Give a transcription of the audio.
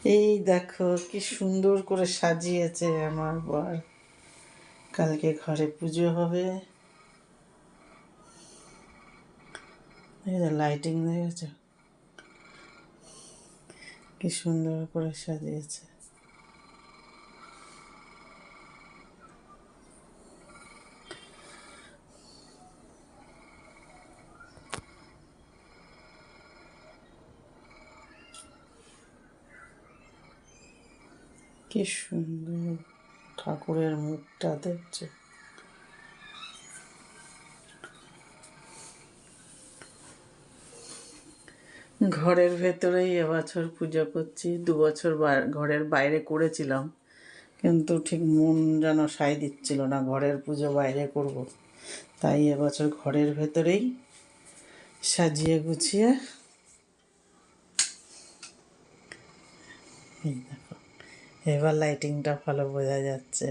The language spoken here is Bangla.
এই দেখো কি সুন্দর করে সাজিয়েছে আমার বর। কালকে ঘরে পুজো হবে। এই যে লাইটিং দেখেছো কি সুন্দর করে সাজিয়েছে। কি সুন্দর ঠাকুরের মুখটা দেখছো। ঘরের ভেতরেই এবছর পুজো করছি। 2 বছর ঘরের বাইরে করেছিলাম, কিন্তু ঠিক মন যেন সায় দিচ্ছিল না ঘরের পুজো বাইরে করব। তাই এবছর ঘরের ভেতরেই সাজিয়ে গুছিয়ে, এই দেখো এবার লাইটিংটা ভালো বোঝা যাচ্ছে।